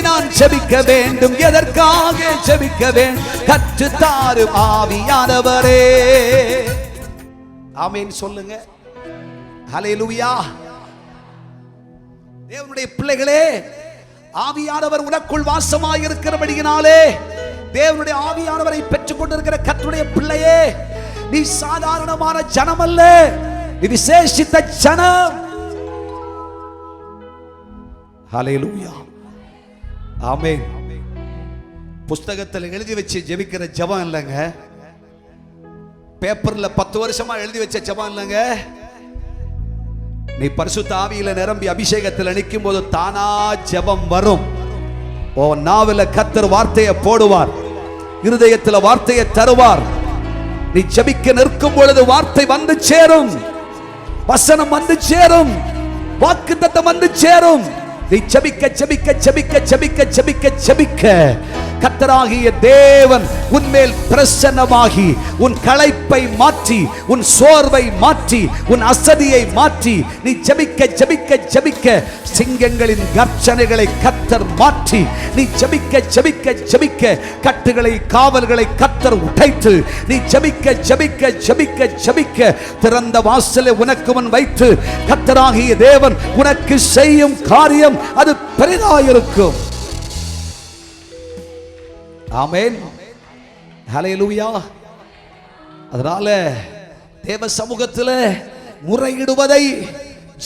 நான் ஜெபிக்க வேண்டும், எதற்காக ஜெபிக்க வேண்டும், கற்றுத்தாரும் ஆவியானவரே. ஆமென் சொல்லுங்க. ஹல்லேலூயா. தேவனுடைய பிள்ளைகளே, ஆவியானவர் உனக்குள் வாசமாய் இருக்கிறபடியினாலே, தேவனுடைய ஆவியானவரை பெற்றுக் கொண்டிருக்கிற கர்த்தருடைய பிள்ளையே, நீ சாதாரணமான ஜனம் அல்ல, நீ விசேஷித்த ஜனம். ஹல்லேலூயா. ஆமென். புஸ்தகத்தில் எழுதி வச்சு ஜெபிக்கிற ஜெபம் இல்லைங்க, பேப்பர்ல 10 வருஷமா எழுதி வச்ச ஜெபம் இல்லைங்க. நீ பரிசுத்த ஆவியில நிரம்பி அபிஷேகத்தில் நிற்கும் போது தானா ஜெபம் வரும். ஓ நாவில கர்த்தர் வார்த்தையை போடுவார், இருதயத்தில் வார்த்தையை தருவார். நீ ஜெபிக்க நிற்கும் பொழுது வார்த்தை வந்து சேரும், வசனம் வந்து சேரும், வாக்குத்தத்தம் வந்து சேரும். நீ ஜெபிக்க ஜெபிக்க ஜெபிக்க ஜெபிக்க ஜெபிக்க ஜெபிக்க கர்த்தராகிய தேவன் உன்மேல் பிரசன்னமாகி உன் களைப்பை மாற்றி, உன் சோர்வை மாற்றி, உன் அசதியை மாற்றி, நீ ஜெபிக்க ஜெபிக்க ஜெபிக்க சிங்கங்களின் கர்ஜனைகளை கர்த்தர் மாற்றி, நீ ஜெபிக்க ஜெபிக்க ஜெபிக்க கட்டுகளை காவல்களை கர்த்தர் உடைத்து, நீ ஜெபிக்க ஜெபிக்க ஜெபிக்க ஜெபிக்க திறந்த வாசலை உனக்கு முன் வைத்து கர்த்தராகிய தேவன் உனக்கு செய்யும் காரியம் அது பெரிதாயிருக்கும். ஆமென். ஹல்லேலூயா. அதனால தேவ சமூகத்தில் முறையிடுவதை,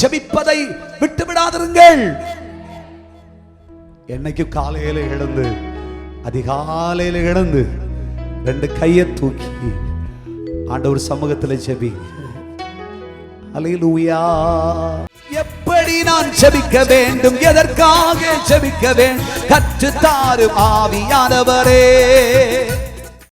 ஜெபிப்பதை விட்டுவிடாதிருங்கள். என்னைக்கு காலையில எழுந்து, அதிகாலையில எழுந்து 2 கையை தூக்கி ஆண்டவர் சமூகத்தில் ஜெபி. ஹல்லேலூயா. எப்படி நான் ஜெபிக்க வேண்டும், எதற்காக ஜெபிக்க வேண்டும், கற்றுத்தாரும் ஆவியானவரே.